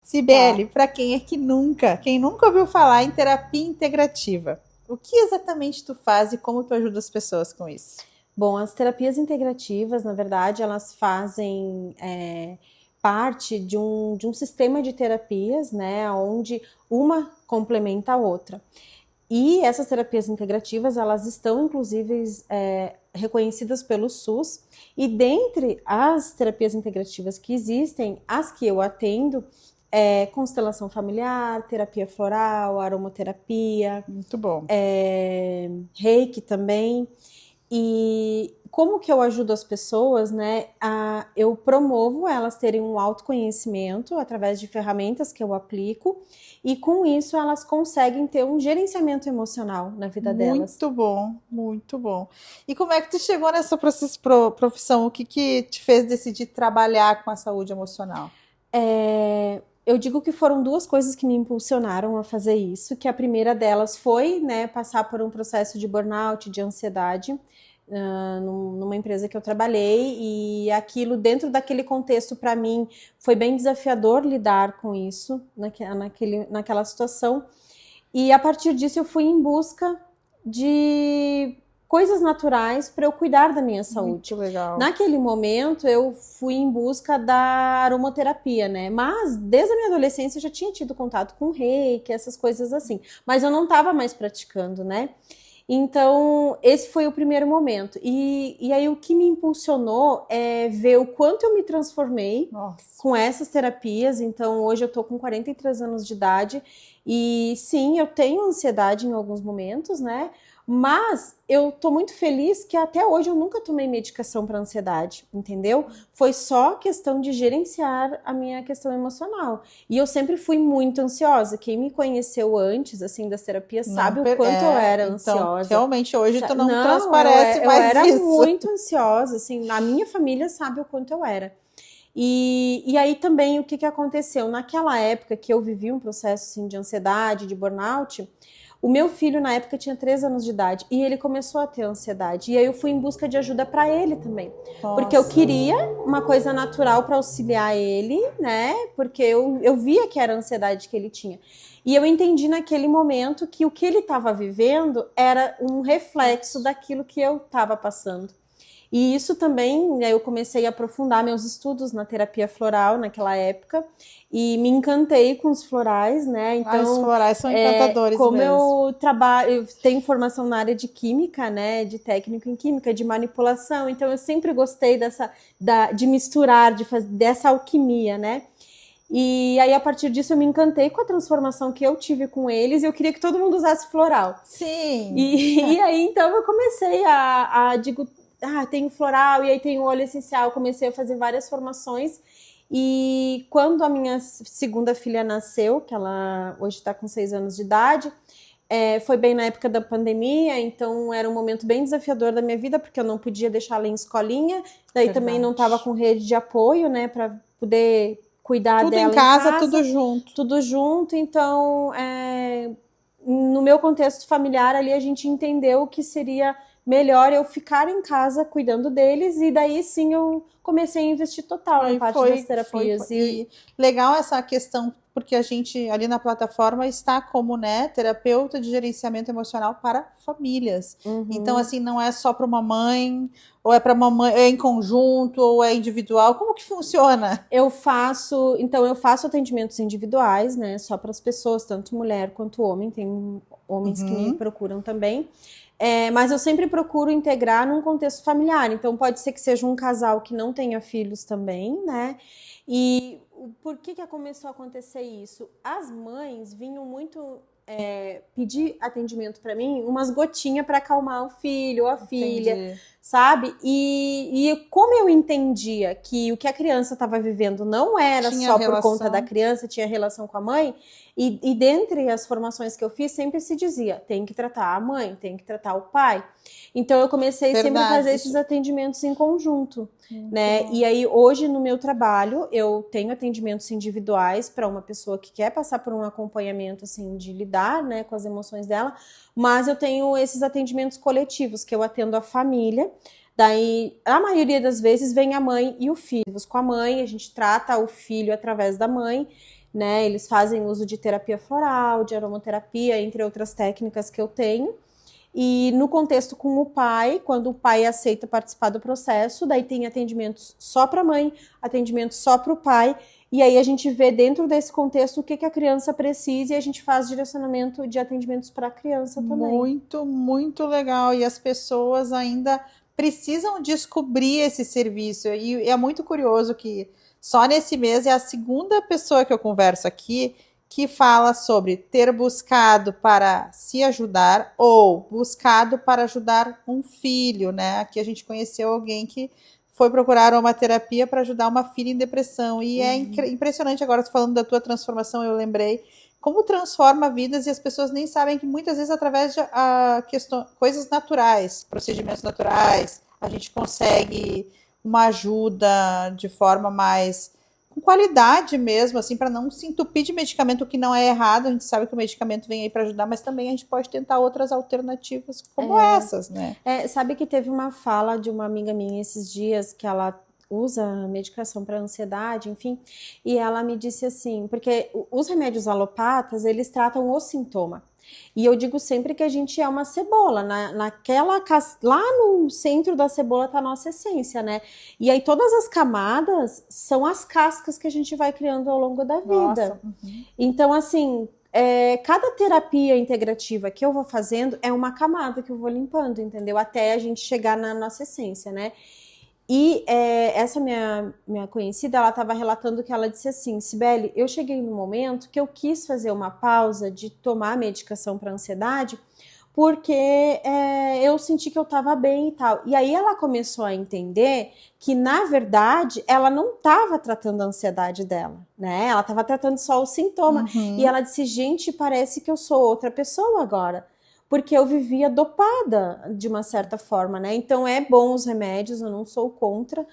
Cibele, para quem nunca ouviu falar em terapia integrativa, o que exatamente tu faz e como tu ajuda as pessoas com isso? Bom, as terapias integrativas, na verdade, elas fazem parte de um sistema de terapias, né, onde uma complementa a outra. E essas terapias integrativas, elas estão, inclusive, reconhecidas pelo SUS. E dentre as terapias integrativas que existem, as que eu atendo constelação familiar, terapia floral, aromaterapia, Muito bom. reiki também. E como que eu ajudo as pessoas, né? Eu promovo elas terem um autoconhecimento através de ferramentas que eu aplico e com isso elas conseguem ter um gerenciamento emocional na vida delas. Muito bom, muito bom. E como é que tu chegou nessa profissão? O que que te fez decidir trabalhar com a saúde emocional? Eu digo que foram duas coisas que me impulsionaram a fazer isso, que a primeira delas foi, né, passar por um processo de burnout, de ansiedade, numa empresa que eu trabalhei, e aquilo, dentro daquele contexto, para mim, foi bem desafiador lidar com isso, naquela situação. E a partir disso eu fui em busca de coisas naturais para eu cuidar da minha Muito saúde. legal. Naquele momento eu fui em busca da aromaterapia, né? Mas desde a minha adolescência eu já tinha tido contato com reiki, essas coisas assim. Mas eu não estava mais praticando, né? Então, esse foi o primeiro momento. E aí, o que me impulsionou é ver o quanto eu me transformei Nossa. com essas terapias. Então, hoje eu tô com 43 anos de idade e sim, eu tenho ansiedade em alguns momentos, né? Mas eu tô muito feliz que até hoje eu nunca tomei medicação para ansiedade, entendeu? Foi só questão de gerenciar a minha questão emocional. E eu sempre fui muito ansiosa. Quem me conheceu antes, assim, das terapias, Não, sabe o quanto eu era então, ansiosa. realmente hoje tu não Não, transparece eu mais era isso. muito ansiosa, assim, a minha família sabe o quanto eu era. E aí também o que, que aconteceu? Naquela época que eu vivi um processo assim, de ansiedade, de burnout, o meu filho na época tinha 3 anos de idade e ele começou a ter ansiedade. E aí eu fui em busca de ajuda para ele também. Porque eu Nossa. queria uma coisa natural para auxiliar ele, né? Porque eu via que era a ansiedade que ele tinha. E eu entendi naquele momento que o que ele estava vivendo era um reflexo daquilo que eu estava passando. E isso também, né, eu comecei a aprofundar meus estudos na terapia floral naquela época e me encantei com os florais, né? Ah, os Então, florais são encantadores como mesmo. eu trabalho, eu tenho formação na área de química, né? De técnico em química, de manipulação, então eu sempre gostei de misturar, de fazer dessa alquimia, né? E aí, a partir disso, eu me encantei com a transformação que eu tive com eles e eu queria que todo mundo usasse floral. Sim. E aí, então, eu comecei digo, tem o floral e aí tem o óleo essencial. Comecei a fazer várias formações. E quando a minha segunda filha nasceu, que ela hoje está com 6 anos de idade, foi bem na época da pandemia, então era um momento bem desafiador da minha vida, porque eu não podia deixá-la em escolinha, daí também não estava Verdade. com rede de apoio, né, para poder cuidar Tudo em dela em casa, tudo casa, junto. tudo junto. Então, no meu contexto familiar ali, a gente entendeu que seria melhor eu ficar em casa cuidando deles, e daí sim eu comecei a investir total na Aí parte das foi. terapias. E legal essa questão, porque a gente ali na plataforma está como, né, terapeuta de gerenciamento emocional para famílias. Então, Uhum. assim, não é só para uma mãe, ou é para uma mãe, é em conjunto, ou é individual. Como que funciona? Eu faço atendimentos individuais, né, só para as pessoas, tanto mulher quanto homem, tem homens que me Uhum. procuram também. Mas eu sempre procuro integrar num contexto familiar, então pode ser que seja um casal que não tenha filhos também, né? E por que começou a acontecer isso? As mães vinham muito pedir atendimento para mim, umas gotinhas para acalmar o filho ou a filha, Entendi. sabe? E como eu entendia que o que a criança estava vivendo não era Tinha só por conta da relação. criança, tinha relação com a mãe, e dentre as formações que eu fiz, sempre se dizia, tem que tratar a mãe, tem que tratar o pai. Então eu comecei sempre a Verdade. fazer esses Isso. atendimentos em conjunto, Muito né? bom. E aí hoje no meu trabalho eu tenho atendimentos individuais para uma pessoa que quer passar por um acompanhamento assim de lidar, né, com as emoções dela, mas eu tenho esses atendimentos coletivos que eu atendo a família. Daí, a maioria das vezes, vem a mãe e o filho. Com a mãe, a gente trata o filho através da mãe. né? Eles fazem uso de terapia floral, de aromaterapia, entre outras técnicas que eu tenho. E no contexto com o pai, quando o pai aceita participar do processo, daí tem atendimentos só para a mãe, atendimentos só para o pai, e aí a gente vê dentro desse contexto o que a criança precisa e a gente faz direcionamento de atendimentos para a criança também. Muito, muito legal. E as pessoas ainda precisam descobrir esse serviço. E é muito curioso que só nesse mês é a segunda pessoa que eu converso aqui que fala sobre ter buscado para se ajudar ou buscado para ajudar um filho, né? Aqui a gente conheceu alguém que foi procurar uma terapia para ajudar uma filha em depressão. E é impressionante agora, falando da tua transformação, eu lembrei como transforma vidas e as pessoas nem sabem que muitas vezes através de coisas naturais, procedimentos naturais, a gente consegue uma ajuda de forma mais com qualidade mesmo, assim, para não se entupir de medicamento, o que não é errado. A gente sabe que o medicamento vem aí para ajudar, mas também a gente pode tentar outras alternativas como essas, né? Sabe que teve uma fala de uma amiga minha esses dias que ela usa medicação para ansiedade, enfim, e ela me disse assim, porque os remédios alopatas, eles tratam o sintoma. E eu digo sempre que a gente é uma cebola, lá no centro da cebola está a nossa essência, né? E aí todas as camadas são as cascas que a gente vai criando ao longo da vida. Então, assim, cada terapia integrativa que eu vou fazendo é uma camada que eu vou limpando, entendeu? Até a gente chegar na nossa essência, né? E essa minha conhecida, ela estava relatando que ela disse assim, Cibele, eu cheguei no momento que eu quis fazer uma pausa de tomar medicação para ansiedade, porque eu senti que eu estava bem e tal. E aí ela começou a entender que, na verdade, ela não estava tratando a ansiedade dela, né? Ela estava tratando só o sintoma. E ela disse, gente, parece que eu sou outra pessoa agora. Porque eu vivia dopada de uma certa forma, né? Então é bom os remédios, eu não sou contra.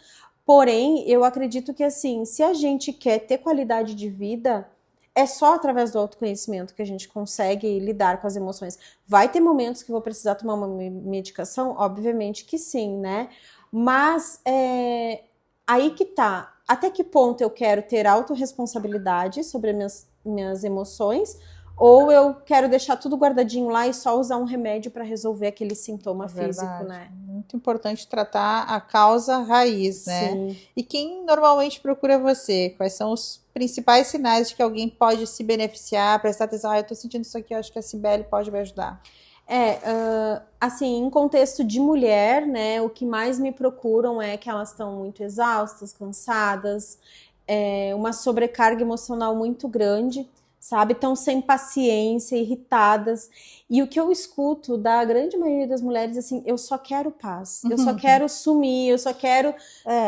Porém, eu acredito que assim, se a gente quer ter qualidade de vida, é só através do autoconhecimento que a gente consegue lidar com as emoções. Vai ter momentos que eu vou precisar tomar uma medicação? Obviamente que sim, né? Mas aí que tá. Até que ponto eu quero ter autorresponsabilidade sobre as minhas emoções? Ou eu quero deixar tudo guardadinho lá e só usar um remédio para resolver aquele sintoma físico, né? Muito importante tratar a causa raiz, né? Sim. E quem normalmente procura você? Quais são os principais sinais de que alguém pode se beneficiar, prestar atenção? Eu tô sentindo isso aqui, eu acho que a Cibele pode me ajudar. Assim, em contexto de mulher, né, o que mais me procuram é que elas estão muito exaustas, cansadas, uma sobrecarga emocional muito grande, sabe? Estão sem paciência, irritadas. E o que eu escuto da grande maioria das mulheres, assim, eu só quero paz, eu só quero sumir, eu só quero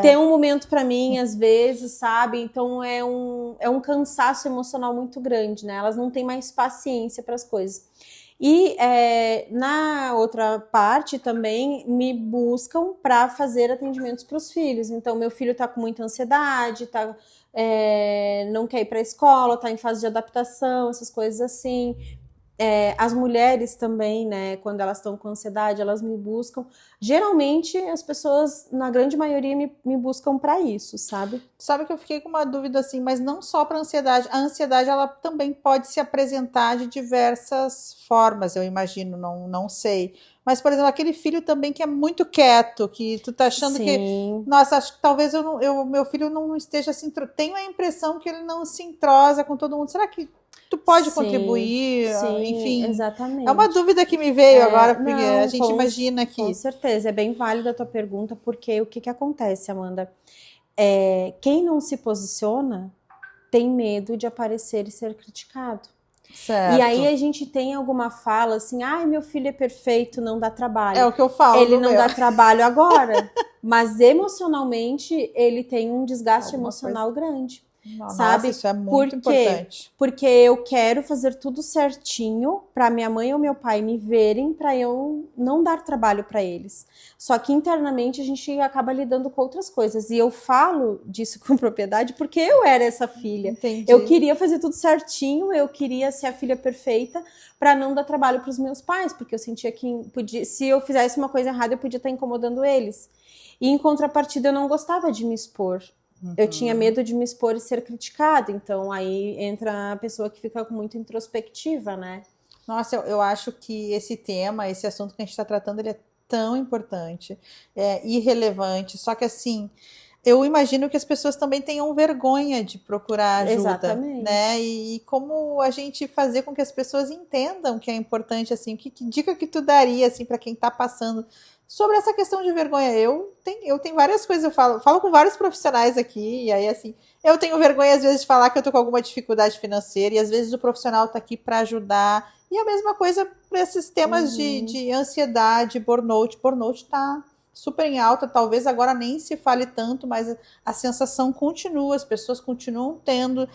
ter um momento para mim, às vezes, sabe? Então é um cansaço emocional muito grande, né? Elas não têm mais paciência para as coisas. E na outra parte também me buscam para fazer atendimentos para os filhos. Então, meu filho está com muita ansiedade, não quer ir para a escola, está em fase de adaptação, essas coisas assim. As mulheres também, né, quando elas estão com ansiedade, elas me buscam. Geralmente, as pessoas, na grande maioria, me buscam para isso, sabe? Sabe que eu fiquei com uma dúvida assim, mas não só para ansiedade. A ansiedade, ela também pode se apresentar de diversas formas, eu imagino, não sei. Mas, por exemplo, aquele filho também que é muito quieto, que tu tá achando Sim. que... Nossa, acho que talvez meu filho não esteja se... Tenho a impressão que ele não se entrosa com todo mundo. Será que tu pode contribuir? Sim, enfim, exatamente. É uma dúvida que me veio agora, porque a gente imagina que... Com certeza, é bem válida a tua pergunta, porque o que acontece, Amanda? Quem não se posiciona tem medo de aparecer e ser criticado. Certo. E aí a gente tem alguma fala assim, ai, meu filho é perfeito, não dá trabalho. É o que eu falo. Ele não dá trabalho agora, mas emocionalmente ele tem um desgaste emocional grande. Sabe? Nossa, isso é muito importante. Porque eu quero fazer tudo certinho para minha mãe ou meu pai me verem, para eu não dar trabalho para eles. Só que internamente a gente acaba lidando com outras coisas. E eu falo disso com propriedade porque eu era essa filha. Entendi. Eu queria fazer tudo certinho, eu queria ser a filha perfeita para não dar trabalho para os meus pais, porque eu sentia que se eu fizesse uma coisa errada, eu podia estar incomodando eles. E em contrapartida, eu não gostava de me expor. Eu tinha medo de me expor e ser criticada, então aí entra a pessoa que fica muito introspectiva, né? Nossa, eu acho que esse tema, esse assunto que a gente está tratando, ele é tão importante, é irrelevante. Só que assim, eu imagino que as pessoas também tenham vergonha de procurar ajuda, né? Exatamente. E como a gente fazer com que as pessoas entendam que é importante, assim, que dica que tu daria, assim, para quem está passando sobre essa questão de vergonha? Eu tenho várias coisas, eu falo com vários profissionais aqui, e aí, assim, eu tenho vergonha, às vezes, de falar que eu tô com alguma dificuldade financeira, e às vezes o profissional tá aqui para ajudar. E a mesma coisa para esses temas de ansiedade, burnout. Burnout tá super em alta, talvez agora nem se fale tanto, mas a sensação continua, as pessoas continuam tendo.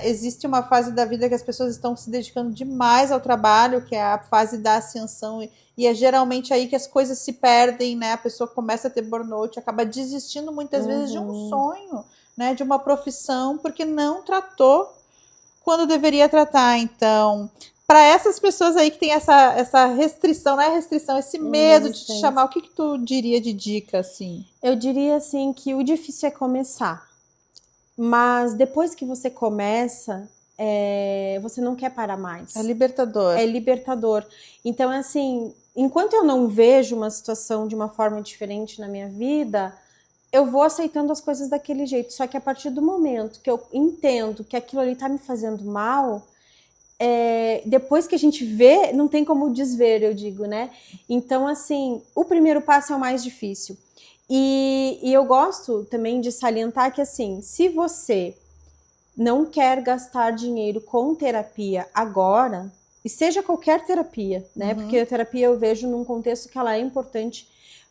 Existe uma fase da vida que as pessoas estão se dedicando demais ao trabalho, que é a fase da ascensão, e é geralmente aí que as coisas se perdem, né? A pessoa começa a ter burnout, acaba desistindo muitas vezes de um sonho, né? De uma profissão, porque não tratou quando deveria tratar. Então, para essas pessoas aí que tem essa restrição, não é restrição, esse medo de te Resistência. chamar, o que tu diria de dica, assim? Eu diria assim que o difícil é começar, mas depois que você começa, você não quer parar mais. É libertador. É libertador. Então, assim, enquanto eu não vejo uma situação de uma forma diferente na minha vida, eu vou aceitando as coisas daquele jeito. Só que a partir do momento que eu entendo que aquilo ali tá me fazendo mal, depois que a gente vê, não tem como desver, eu digo, né? Então, assim, o primeiro passo é o mais difícil. E eu gosto também de salientar que, assim, se você não quer gastar dinheiro com terapia agora, e seja qualquer terapia, né? Porque a terapia eu vejo num contexto que ela é importante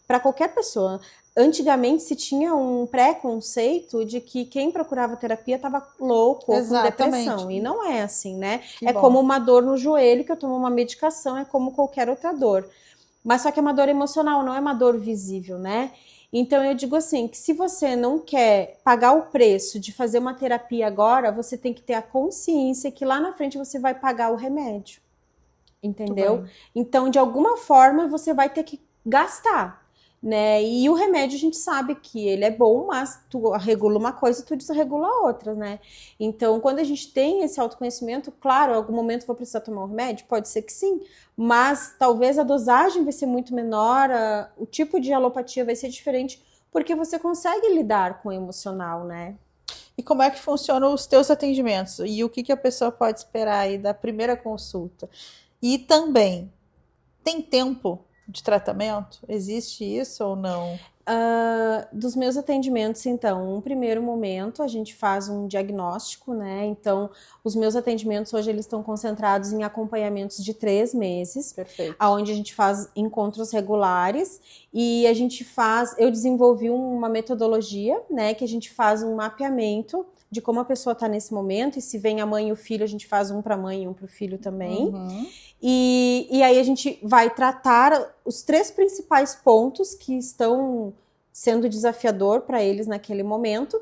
para qualquer pessoa. Antigamente se tinha um preconceito de que quem procurava terapia estava louco ou com depressão, e não é assim, né? Que É bom. como uma dor no joelho que eu tomo uma medicação, é como qualquer outra dor. Mas só que é uma dor emocional, não é uma dor visível, né? Então eu digo assim, que se você não quer pagar o preço de fazer uma terapia agora, você tem que ter a consciência que lá na frente você vai pagar o remédio. Entendeu? Então, de alguma forma, você vai ter que gastar, né? E o remédio a gente sabe que ele é bom, mas tu regula uma coisa, tu desregula a outra, né? Então, quando a gente tem esse autoconhecimento, claro, em algum momento vou precisar tomar um remédio, pode ser que sim, mas talvez a dosagem vai ser muito menor, o tipo de alopatia vai ser diferente, porque você consegue lidar com o emocional, né? E como é que funcionam os teus atendimentos? E o que a pessoa pode esperar aí da primeira consulta? E também, tem tempo de tratamento? Existe isso ou não? Dos meus atendimentos, então, um primeiro momento a gente faz um diagnóstico, né? Então, os meus atendimentos hoje eles estão concentrados em acompanhamentos de 3 meses, Perfeito. onde a gente faz encontros regulares e a gente faz. Eu desenvolvi uma metodologia, né? Que a gente faz um mapeamento de como a pessoa está nesse momento, e se vem a mãe e o filho, a gente faz um para a mãe e um para o filho também. E aí a gente vai tratar os 3 principais pontos que estão sendo desafiador para eles naquele momento.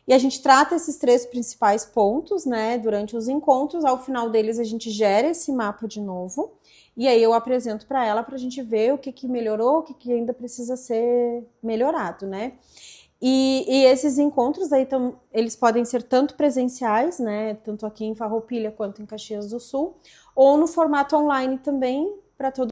E a gente trata esses 3 principais pontos, né, durante os encontros. Ao final deles a gente gera esse mapa de novo. E aí eu apresento para ela para a gente ver o que melhorou, o que ainda precisa ser melhorado, né? E esses encontros aí eles podem ser tanto presenciais, né, tanto aqui em Farroupilha quanto em Caxias do Sul, ou no formato online também, para todo